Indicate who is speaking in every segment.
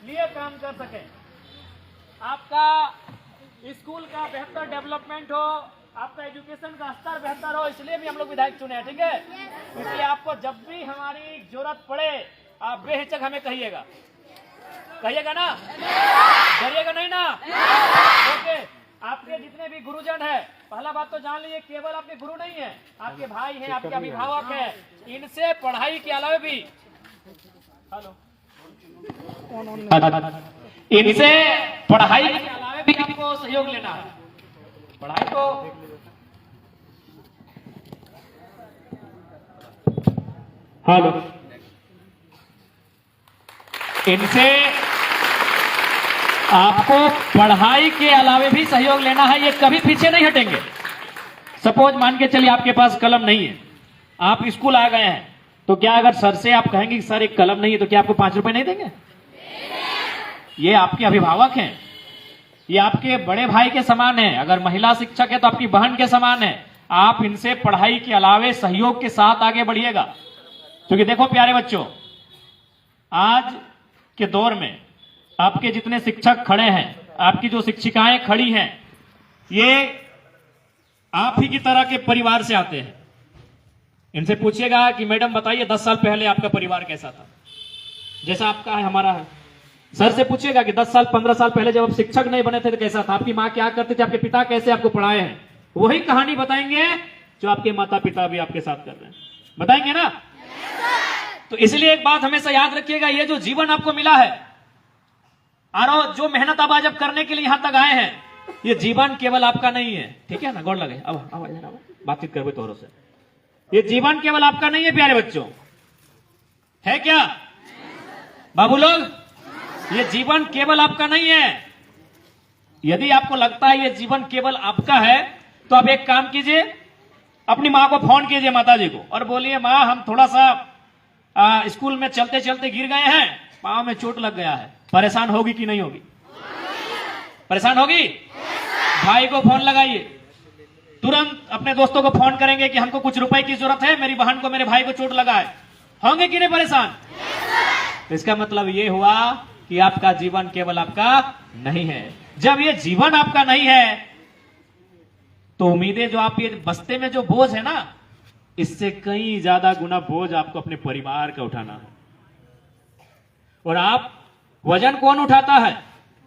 Speaker 1: लिए काम कर सके, आपका स्कूल का बेहतर डेवलपमेंट हो, आपका एजुकेशन का स्तर बेहतर हो, इसलिए भी हम लोग विधायक चुने हैं। ठीक है, इसलिए आपको जब भी हमारी जरूरत पड़े आप बेहिचक हमें कहिएगा ना, डरिएगा नहीं ना। ओके, आपके जितने भी गुरुजन है, पहला बात तो जान लीजिए, केवल आपके गुरु नहीं है, आपके भाई हैं, आपके अभिभावक हैं। इनसे पढ़ाई के अलावा भी इनसे पढ़ाई के अलावा भी आपको सहयोग लेना है। पढ़ाई को इनसे आपको पढ़ाई के अलावा भी सहयोग लेना है, ये कभी पीछे नहीं हटेंगे। सपोज मान के चलिए आपके पास कलम नहीं है, आप स्कूल आ गए हैं, तो क्या अगर सर से आप कहेंगे कि सर एक कलम नहीं है, तो क्या आपको 5 रुपए नहीं देंगे? ये आपके अभिभावक हैं, ये आपके बड़े भाई के समान है। अगर महिला शिक्षक है तो आपकी बहन के समान है। आप इनसे पढ़ाई के अलावे सहयोग के साथ आगे बढ़िएगा, क्योंकि देखो प्यारे बच्चों, आज के दौर में आपके जितने शिक्षक खड़े हैं, आपकी जो शिक्षिकाएं खड़ी हैं, ये आप ही की तरह के परिवार से आते हैं। इनसे पूछिएगा कि मैडम बताइए 10 साल पहले आपका परिवार कैसा था, जैसा आपका है हमारा है। सर से पूछिएगा कि 10 साल 15 साल पहले जब आप शिक्षक नहीं बने थे तो कैसा था, आपकी माँ क्या करते थे, आपके पिता कैसे आपको पढ़ाए हैं। वही कहानी बताएंगे जो आपके माता पिता भी आपके साथ कर रहे हैं, बताएंगे ना। तो इसलिए एक बात हमेशा याद रखिएगा, ये जो जीवन आपको मिला है और जो मेहनत आप आज करने के लिए यहां तक आए हैं, ये जीवन केवल आपका नहीं है। ठीक है ना, गौर लगे, अब बातचीत करवे तौरों से। ये जीवन केवल आपका नहीं है प्यारे बच्चों, है क्या बाबू लोग? ये जीवन केवल आपका नहीं है। यदि आपको लगता है ये जीवन केवल आपका है, तो आप एक काम कीजिए, अपनी माँ को फोन कीजिए, माता जी को, और बोलिए माँ हम थोड़ा सा स्कूल में चलते चलते गिर गए हैं, पांव में चोट लग गया है। परेशान होगी कि नहीं होगी? परेशान होगी। भाई को फोन लगाइए, तुरंत अपने दोस्तों को फोन करेंगे कि हमको कुछ रुपए की जरूरत है, मेरी बहन को मेरे भाई को चोट लगा है। होंगे कि नहीं परेशान? तो इसका मतलब ये हुआ कि आपका जीवन केवल आपका नहीं है। जब ये जीवन आपका नहीं है, तो उम्मीदें जो आप ये बस्ते में जो बोझ है ना, इससे कई ज्यादा गुना बोझ आपको अपने परिवार का उठाना है। और आप वजन कौन उठाता है?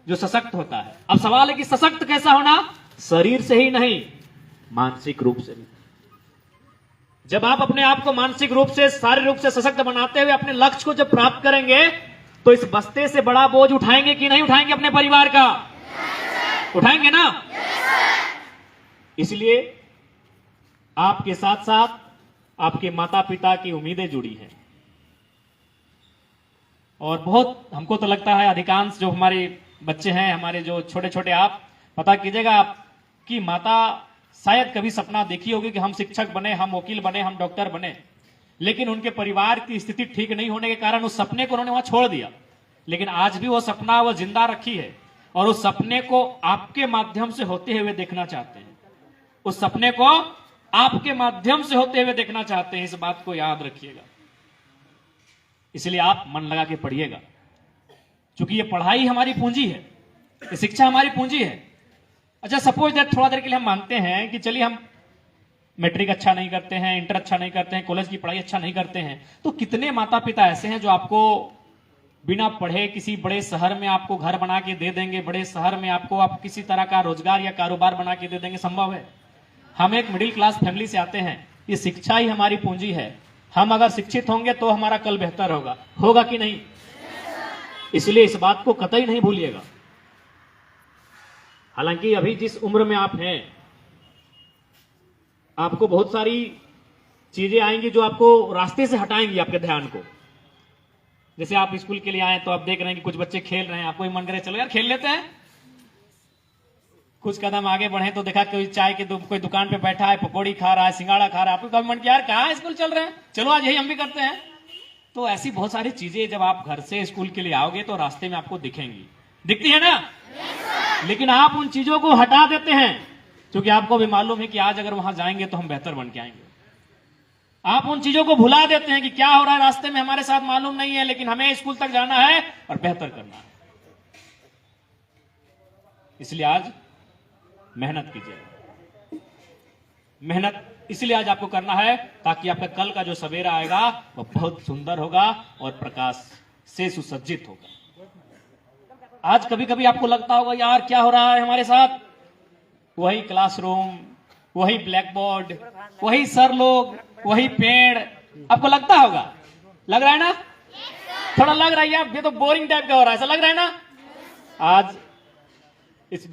Speaker 1: जो सशक्त होता है। अब सवाल है कि सशक्त कैसा होना? शरीर से ही नहीं, मानसिक रूप से भी। जब आप अपने आप को मानसिक रूप से, शारीरिक रूप से सशक्त बनाते हुए अपने लक्ष्य को जब प्राप्त करेंगे, तो इस बस्ते से बड़ा बोझ उठाएंगे कि नहीं उठाएंगे? अपने परिवार का उठाएंगे ना। इसलिए आपके साथ साथ आपके माता पिता की उम्मीदें जुड़ी हैं। और बहुत हमको तो लगता है अधिकांश जो हमारे बच्चे हैं, हमारे जो छोटे छोटे, आप पता कीजिएगा, आपकी माता शायद कभी सपना देखी होगी कि हम शिक्षक बने, हम वकील बने, हम डॉक्टर बने, लेकिन उनके परिवार की स्थिति ठीक नहीं होने के कारण उस सपने को उन्होंने वहां छोड़ दिया। लेकिन आज भी वो सपना वो जिंदा रखी है, और उस सपने को आपके माध्यम से होते हुए देखना चाहते हैं। उस सपने को आपके माध्यम से होते हुए देखना चाहते हैं, इस बात को याद रखिएगा। इसलिए आप मन लगा के पढ़िएगा, क्योंकि ये पढ़ाई हमारी पूंजी है, ये शिक्षा हमारी पूंजी है। अच्छा, सपोज दैट थोड़ा देर के लिए हम मानते हैं कि चलिए हम मैट्रिक अच्छा नहीं करते हैं, इंटर अच्छा नहीं करते हैं, कॉलेज की पढ़ाई अच्छा नहीं करते हैं, तो कितने माता पिता ऐसे हैं जो आपको बिना पढ़े किसी बड़े शहर में आपको घर बना के दे देंगे, बड़े शहर में आपको आप किसी तरह का रोजगार या कारोबार बना के दे देंगे? संभव है। हम एक मिडिल क्लास फैमिली से आते हैं, ये शिक्षा ही हमारी पूंजी है। हम अगर शिक्षित होंगे तो हमारा कल बेहतर होगा, होगा कि नहीं? इसलिए इस बात को कतई नहीं भूलिएगा। हालांकि अभी जिस उम्र में आप हैं, आपको बहुत सारी चीजें आएंगी जो आपको रास्ते से हटाएंगी आपके ध्यान को। जैसे आप स्कूल के लिए आए तो आप देख रहे हैं कि कुछ बच्चे खेल रहे हैं, आपको ही मन करे चलो यार खेल लेते हैं। कुछ कदम आगे बढ़े तो देखा कोई चाय के कोई दुकान पे बैठा है, पकौड़ी खा रहा है, सिंगाड़ा खा रहा है, आपको कभी मन किया यार कहाँ स्कूल चल रहे हैं, चलो आज यही हम भी करते हैं। तो ऐसी बहुत सारी चीजें जब आप घर से स्कूल के लिए आओगे तो रास्ते में आपको दिखेंगी, दिखती है ना। लेकिन आप उन चीजों को हटा देते हैं, क्योंकि आपको भी मालूम है कि आज अगर वहां जाएंगे तो हम बेहतर बन के आएंगे। आप उन चीजों को भुला देते हैं कि क्या हो रहा है रास्ते में हमारे साथ मालूम नहीं है, लेकिन हमें स्कूल तक जाना है और बेहतर करना है। इसलिए आज मेहनत कीजिए। मेहनत इसलिए आज आपको करना है ताकि आपका कल का जो सवेरा आएगा वो बहुत सुंदर होगा और प्रकाश से सुसज्जित होगा। आज कभी कभी आपको लगता होगा यार क्या हो रहा है हमारे साथ, वही क्लासरूम, वही ब्लैक बोर्ड, वही सर लोग, वही पेड़, आपको लगता होगा, लग रहा है ना? थोड़ा लग रहा है यार ये तो बोरिंग टाइप का हो रहा है, ऐसा लग रहा है ना? आज इस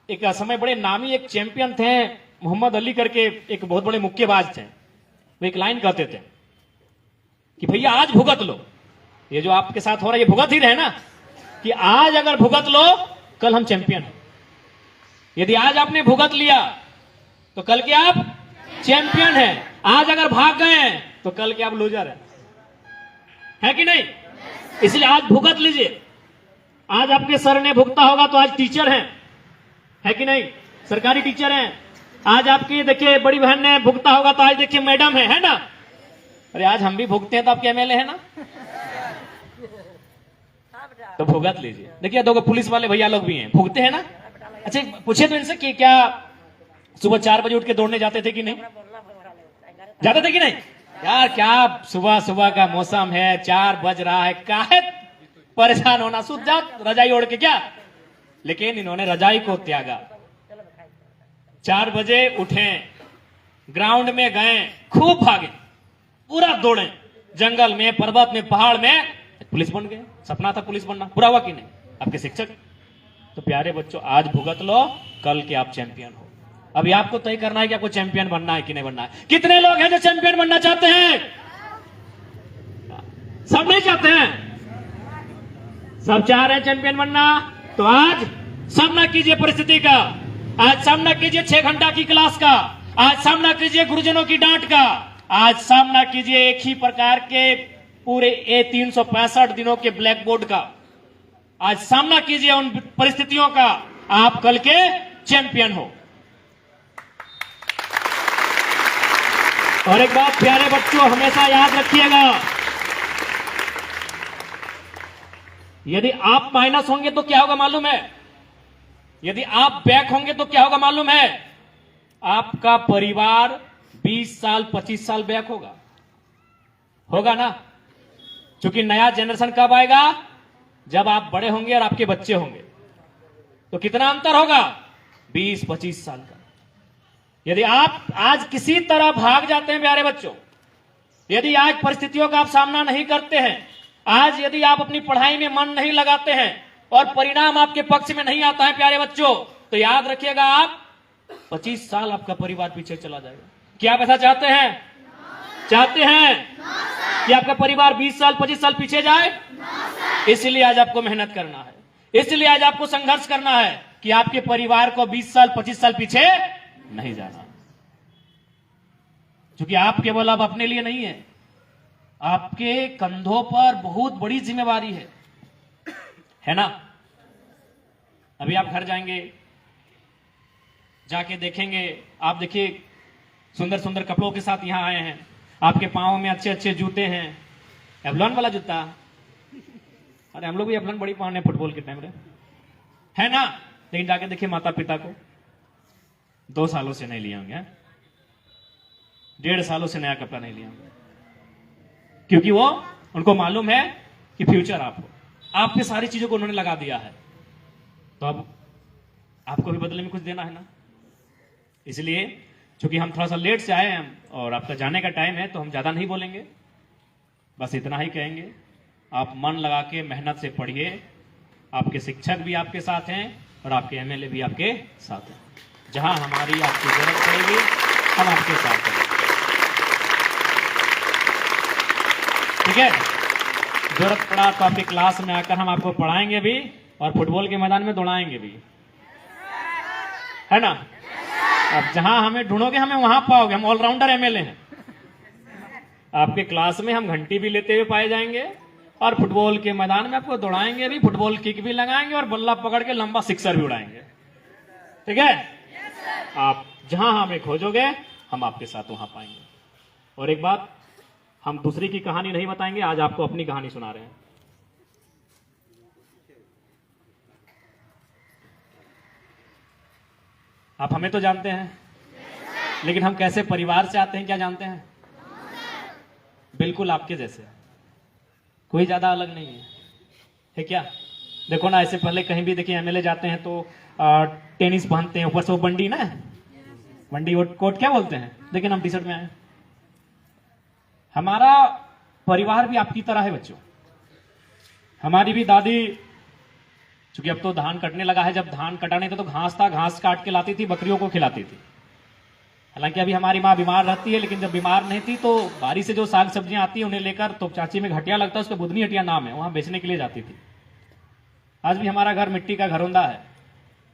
Speaker 1: एक समय बड़े नामी एक चैंपियन थे मोहम्मद अली करके, एक बहुत बड़े मुक्केबाज थे। वो एक लाइन कहते थे कि भैया आज भुगत लो, ये जो आपके साथ हो रहा है ये भुगत ही रहे ना, कि आज अगर भुगत लो कल हम चैंपियन हैं। यदि आज आपने भुगत लिया तो कल के आप चैंपियन हैं। आज अगर भाग गए तो कल के आप लूजर हैं, है कि नहीं? इसलिए आज भुगत लीजिए। आज आपके सर ने भुगता होगा तो आज टीचर हैं, है कि नहीं? सरकारी टीचर हैं। आज आपकी देखिए बड़ी बहन ने भुगता होगा तो आज देखिए मैडम है ना? अरे आज हम भी भुगते हैं तो आपके एमएलए है ना? तो भुगत लीजिए। देखिए दो पुलिस वाले भैया लोग भी हैं, भुगते हैं ना? अच्छा पूछे तो इनसे कि क्या सुबह 4 बजे उठ के दौड़ने जाते थे कि नहीं? जाते थे कि नहीं? यार क्या सुबह सुबह का मौसम है, 4 बज रहा है, काहे परेशान होना, सूत जा रजाई ओढ़ के क्या। लेकिन इन्होंने रजाई को त्यागा, 4 बजे उठे, ग्राउंड में गए, खूब भागे, पूरा दौड़े, जंगल में, पर्वत में, पहाड़ में, पुलिस बन गए। सपना था पुलिस बनना, पूरा हुआ कि नहीं? आपके शिक्षक। तो प्यारे बच्चों आज भुगत लो, कल के आप चैंपियन हो। अभी आपको तय करना है कि आपको चैंपियन बनना है कि नहीं बनना है। कितने लोग हैं जो चैंपियन बनना चाहते हैं? सब नहीं चाहते हैं, सब चाह रहे हैं चैंपियन बनना। तो आज सामना कीजिए परिस्थिति का, आज सामना कीजिए 6 घंटा की क्लास का, आज सामना कीजिए गुरुजनों की डांट का, आज सामना कीजिए एक ही प्रकार के पूरे 365 दिनों के ब्लैक बोर्ड का। आज सामना कीजिए उन परिस्थितियों का, आप कल के चैंपियन हो। और एक बात प्यारे बच्चों हमेशा याद रखिएगा, यदि आप माइनस होंगे तो क्या होगा मालूम है? यदि आप बैक होंगे तो क्या होगा मालूम है? आपका परिवार 20 साल 25 साल बैक होगा ना? क्योंकि नया जनरेशन कब आएगा? जब आप बड़े होंगे और आपके बच्चे होंगे। तो कितना अंतर होगा? 20-25 साल का। यदि आप आज किसी तरह भाग जाते हैं प्यारे बच्चों, यदि आज परिस्थितियों का आप सामना नहीं करते हैं, आज यदि आप अपनी पढ़ाई में मन नहीं लगाते हैं और परिणाम आपके पक्ष में नहीं आता है प्यारे बच्चों, तो याद रखिएगा आप 25 साल आपका परिवार पीछे चला जाएगा। क्या आप ऐसा चाहते हैं? चाहते हैं कि आपका परिवार 20 साल 25 साल पीछे जाए? इसलिए आज आपको मेहनत करना है, इसलिए आज आपको संघर्ष करना है कि आपके परिवार को 20 साल 25 साल पीछे नहीं जाना। क्योंकि आप केवल अब अपने लिए नहीं है, आपके कंधों पर बहुत बड़ी जिम्मेवारी है ना? अभी आप घर जाएंगे, जाके देखेंगे, आप देखिए सुंदर सुंदर कपड़ों के साथ यहां आए हैं, आपके पांव में अच्छे अच्छे जूते हैं, एवलॉन वाला जूता। अरे हम लोग भी एवलॉन बड़ी पहने फुटबॉल के टाइम है ना? लेकिन जाके देखिए माता पिता को 2 सालों से नहीं लिए होंगे, 1.5 सालों से नया कपड़ा नहीं लिया होंगे, क्योंकि वो उनको मालूम है कि फ्यूचर आपके सारी चीजों को उन्होंने लगा दिया है। तो अब आपको भी बदले में कुछ देना है ना? इसलिए क्योंकि हम थोड़ा सा लेट से आए हैं और आपका जाने का टाइम है, तो हम ज्यादा नहीं बोलेंगे, बस इतना ही कहेंगे, आप मन लगा के मेहनत से पढ़िए। आपके शिक्षक भी आपके साथ हैं और आपके एमएलए भी आपके साथ हैं। जहां हमारी आपकी जरूरत पड़ेगी हम आपके साथ हैं, ठीक है? जरूरत पड़ा तो आपकी क्लास में आकर हम आपको पढ़ाएंगे भी और फुटबॉल के मैदान में दौड़ाएंगे भी, है ना? अब जहां हमें ढूंढोगे हमें वहां पाओगे, हम ऑलराउंडर एमएलए हैं। आपके क्लास में हम घंटी भी लेते हुए पाए जाएंगे और फुटबॉल के मैदान में आपको दौड़ाएंगे भी, फुटबॉल किक भी लगाएंगे और बल्ला पकड़ के लंबा सिक्सर भी उड़ाएंगे, ठीक है? आप जहां हमें खोजोगे हम आपके साथ वहां पाएंगे। और एक बात, हम दूसरी की कहानी नहीं बताएंगे, आज आपको अपनी कहानी सुना रहे हैं। आप हमें तो जानते हैं, लेकिन हम कैसे परिवार से आते हैं क्या जानते हैं? बिल्कुल आपके जैसे, कोई ज्यादा अलग नहीं है क्या? देखो ना, ऐसे पहले कहीं भी देखिए एमएलए जाते हैं तो टेनिस पहनते हैं, ऊपर से वो बंडी ना, बंडी कोट क्या बोलते हैं, लेकिन हम टी शर्ट में आए। हमारा परिवार भी आपकी तरह है बच्चों। हमारी भी दादी, चूंकि अब तो धान कटने लगा है, जब धान कटाने थे तो घास था, घास काट के लाती थी, बकरियों को खिलाती थी। हालांकि अभी हमारी माँ बीमार रहती है, लेकिन जब बीमार नहीं थी तो बारी से जो साग सब्जियां आती है उन्हें लेकर, तो चाची में घटिया लगता है, उसका बुधनी हटिया नाम है, वहां बेचने के लिए जाती थी। आज भी हमारा घर मिट्टी का घरौंदा है,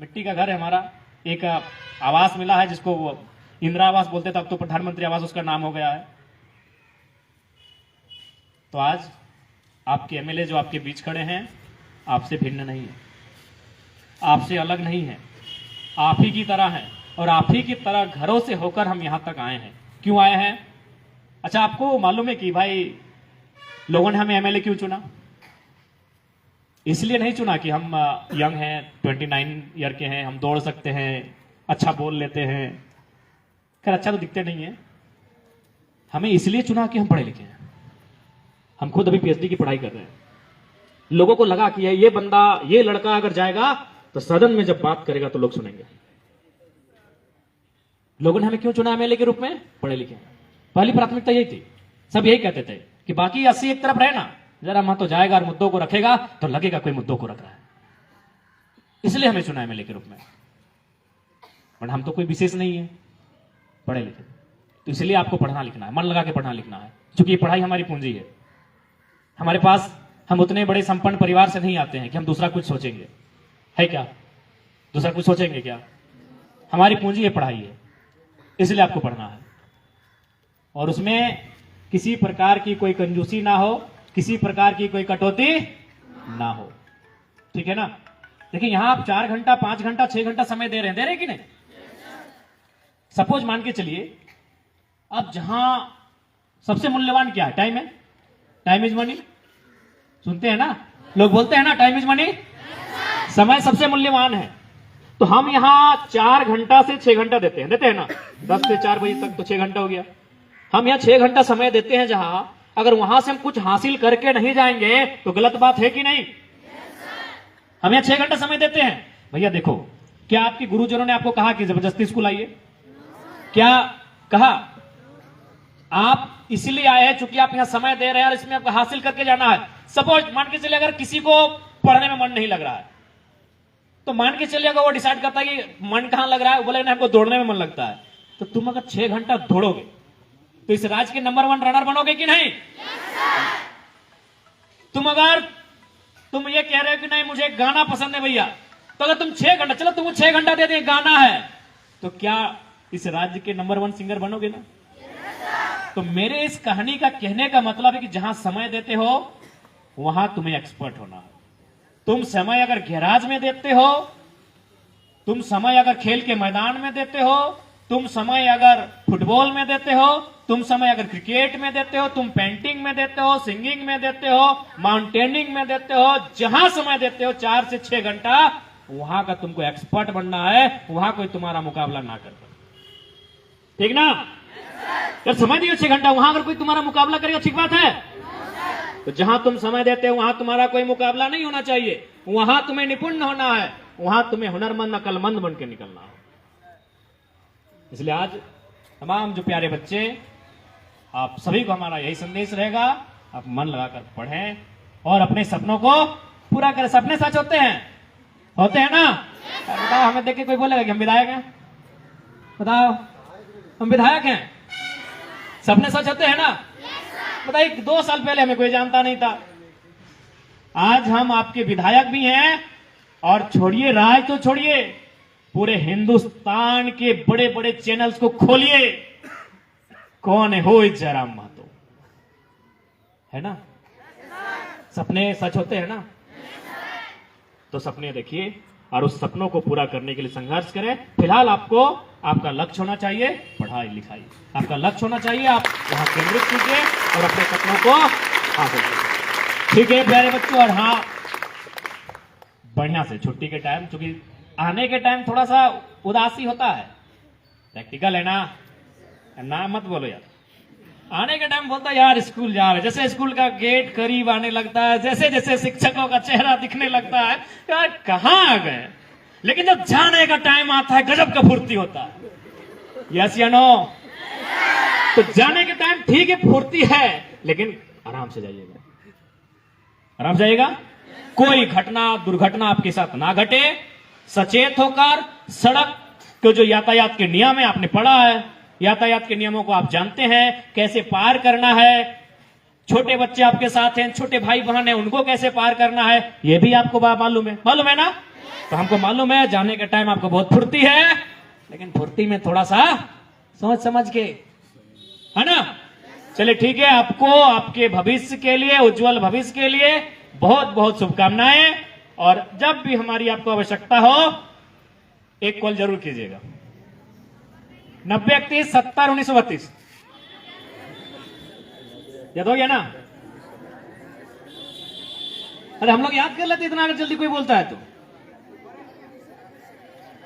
Speaker 1: मिट्टी का घर है हमारा। एक आवास मिला है जिसको वो इंदिरा आवास बोलते थे, अब तो प्रधानमंत्री आवास उसका नाम हो गया है। तो आज आपके एमएलए जो आपके बीच खड़े हैं, आपसे भिन्न नहीं है, आपसे अलग नहीं है, आप ही की तरह है, और आप ही की तरह घरों से होकर हम यहां तक आए हैं। क्यों आए हैं? अच्छा, आपको मालूम है कि भाई लोगों ने हमें एमएलए क्यों चुना? इसलिए नहीं चुना कि हम यंग हैं, 29 ईयर के हैं, हम दौड़ सकते हैं, अच्छा बोल लेते हैं। खैर अच्छा तो दिखते नहीं है। हमें इसलिए चुना कि हम पढ़े लिखे हैं। हम खुद अभी पीएचडी की पढ़ाई कर रहे हैं। लोगों को लगा कि ये बंदा, ये लड़का अगर जाएगा तो सदन में जब बात करेगा तो लोग सुनेंगे। लोगों ने हमें क्यों चुना एमएलए के रूप में? पढ़े लिखे। पहली प्राथमिकता यही थी। सब यही कहते थे कि बाकी 80 एक तरफ रहे ना, जरा वहां तो जाएगा और मुद्दों को रखेगा तो लगेगा कोई मुद्दों को रख रहा है। इसलिए हमें चुना एमएलए के रूप में। बट हम तो कोई विशेष नहीं है, पढ़े लिखे। तो इसलिए आपको पढ़ना लिखना है, मन लगा के पढ़ना लिखना है, क्योंकि ये पढ़ाई हमारी पूंजी है। हमारे पास, हम उतने बड़े संपन्न परिवार से नहीं आते हैं कि हम दूसरा कुछ सोचेंगे, है क्या? दूसरा कुछ सोचेंगे क्या? हमारी पूंजी है, पढ़ाई है, इसलिए आपको पढ़ना है। और उसमें किसी प्रकार की कोई कंजूसी ना हो, किसी प्रकार की कोई कटौती ना हो, ठीक है ना? देखिए यहां आप 4 घंटा, 5 घंटा, 6 घंटा समय दे रहे हैं कि नहीं? सपोज मान के चलिए, अब जहां सबसे मूल्यवान क्या है? टाइम है। टाइम इज मनी, सुनते हैं ना लोग, बोलते हैं ना टाइम इज मनी। समय सबसे मूल्यवान है। तो हम यहां 4 घंटा से 6 घंटा देते हैं ना, 10 से 4 बजे तक तो 6 घंटा हो गया। हम यहां 6 घंटा समय देते हैं, जहां अगर वहां से हम कुछ हासिल करके नहीं जाएंगे तो गलत बात है कि नहीं? हम यहां 6 घंटा समय देते हैं। भैया देखो, क्या आपके गुरुजनों ने आपको कहा कि जबरदस्ती स्कूल आइए? क्या कहा? आप इसलिए आए हैं चूंकि आप यहां समय दे रहे हैं और इसमें आपको हासिल करके जाना है। सपोज मान के चलिए, अगर किसी को पढ़ने में मन नहीं लग रहा है, तो मान के चलिए अगर वो डिसाइड करता है कि मन कहां लग रहा है, बोले ना हमको दौड़ने में मन लगता है, तो तुम अगर 6 घंटा दौड़ोगे तो इस राज्य के नंबर 1 रनर बनोगे कि नहीं? तुम ये कह रहे हो कि नहीं मुझे गाना पसंद है भैया, तो अगर तुम 6 घंटा, चलो तुमको 6 घंटा दे दें, गाना है, तो क्या इस राज्य के नंबर 1 सिंगर बनोगे ना? तो मेरे इस कहानी का कहने का मतलब है कि जहां समय देते हो वहां तुम्हें एक्सपर्ट होना है। तुम समय अगर गैराज में देते हो, तुम समय अगर खेल के मैदान में देते हो, तुम समय अगर फुटबॉल में देते हो, तुम समय अगर क्रिकेट में देते हो, तुम पेंटिंग में देते हो, सिंगिंग में देते हो, माउंटेनिंग में देते हो, जहां समय देते हो 4 से 6 घंटा, वहां का तुमको एक्सपर्ट बनना है, वहां कोई तुम्हारा मुकाबला ना कर पाए, ठीक ना? जब समय दियो 6 घंटा, वहां अगर कोई तुम्हारा मुकाबला करेगा, ठीक बात है? तो जहां तुम समय देते हो वहां तुम्हारा कोई मुकाबला नहीं होना चाहिए, वहां तुम्हें निपुण होना है, वहां तुम्हें हुनरमंद, अकलमंद बन के निकलना है। इसलिए आज तमाम जो प्यारे बच्चे, आप सभी को हमारा यही संदेश रहेगा, आप मन लगाकर पढ़ें और अपने सपनों को पूरा करें। सपने सच होते हैं ना? बताओ, हमें देख के कोई बोलेगा कि हम विधायक हैं? बताओ, हम विधायक हैं? सपने सच होते हैं ना? बताइए, 2 साल पहले हमें कोई जानता नहीं था, आज हम आपके विधायक भी हैं, और छोड़िए राज तो छोड़िए, पूरे हिंदुस्तान के बड़े बड़े चैनल्स को खोलिए, कौन है हो जयराम महतो, है ना? सपने सच होते हैं ना? तो सपने देखिए और उस सपनों को पूरा करने के लिए संघर्ष करें। फिलहाल आपको आपका लक्ष्य होना चाहिए पढ़ाई लिखाई, आपका लक्ष्य होना चाहिए, आप वहां केंद्रित कीजिए और अपने सपनों को हासिल कीजिए, ठीक है प्यारे बच्चों? और हाँ, बढ़िया से छुट्टी के टाइम, चूंकि आने के टाइम थोड़ा सा उदासी होता है, प्रैक्टिकल है ना मत बोलो यार। आने के टाइम बोलता है यार स्कूल जा रहे, जैसे स्कूल का गेट करीब आने लगता है, जैसे जैसे शिक्षकों का चेहरा दिखने लगता है, यार कहाँ आ गए। लेकिन जब जाने का टाइम आता है गजब का फुर्ती होता है। यस या नो? तो जाने के टाइम ठीक है फुर्ती है, लेकिन आराम से जाइएगा, आराम से जाइएगा। कोई घटना दुर्घटना आपके साथ ना घटे, सचेत होकर सड़क के जो यातायात के नियम है आपने पढ़ा है, यातायात के नियमों को आप जानते हैं, कैसे पार करना है। छोटे बच्चे आपके साथ हैं, छोटे भाई बहन हैं, उनको कैसे पार करना है ये भी आपको मालूम है ना? तो हमको मालूम है जाने के टाइम आपको बहुत फुर्ती है, लेकिन फुर्ती में थोड़ा सा सोच समझ के, है ना? चलिए ठीक है, आपको आपके भविष्य के लिए, उज्जवल भविष्य के लिए बहुत बहुत शुभकामनाएं। और जब भी हमारी आपको आवश्यकता हो एक कॉल जरूर कीजिएगा। 9031701932 याद हो गया ना? अरे हम लोग याद कर लेते इतना, अगर जल्दी कोई बोलता है तो।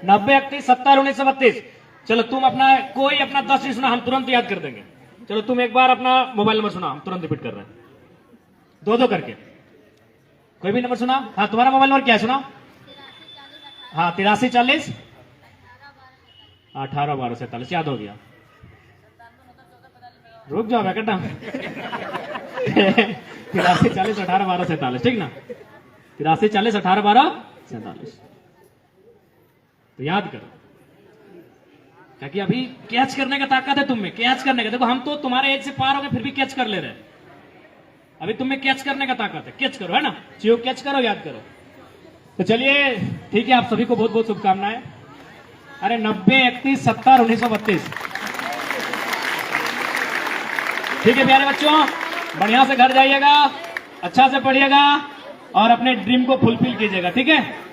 Speaker 1: 9031701932। चलो तुम अपना कोई अपना 10 नहीं सुना, हम तुरंत याद कर देंगे। चलो तुम एक बार अपना मोबाइल नंबर सुना, हम तुरंत रिपीट कर रहे हैं, दो करके। कोई भी नंबर सुना? हाँ तुम्हारा मोबाइल नंबर क्या है सुना? हाँ 8340 181247 याद हो गया। रुक जाओ बेटा 8340 181247 ठीक ना? 8340 181247 तो याद करो, ताकि अभी कैच करने का ताकत है तुम में, कैच करने का। देखो हम तो तुम्हारे एज से पार हो गए फिर भी कैच कर ले रहे हैं, अभी तुम में कैच करने का ताकत है, कैच करो, है ना? चीजों कैच करो, याद करो। तो चलिए ठीक है, आप सभी को बहुत बहुत शुभकामनाएं। अरे 9031701932 ठीक है प्यारे बच्चों, बढ़िया से घर जाइएगा, अच्छा से पढ़िएगा और अपने ड्रीम को फुलफिल कीजिएगा, ठीक है?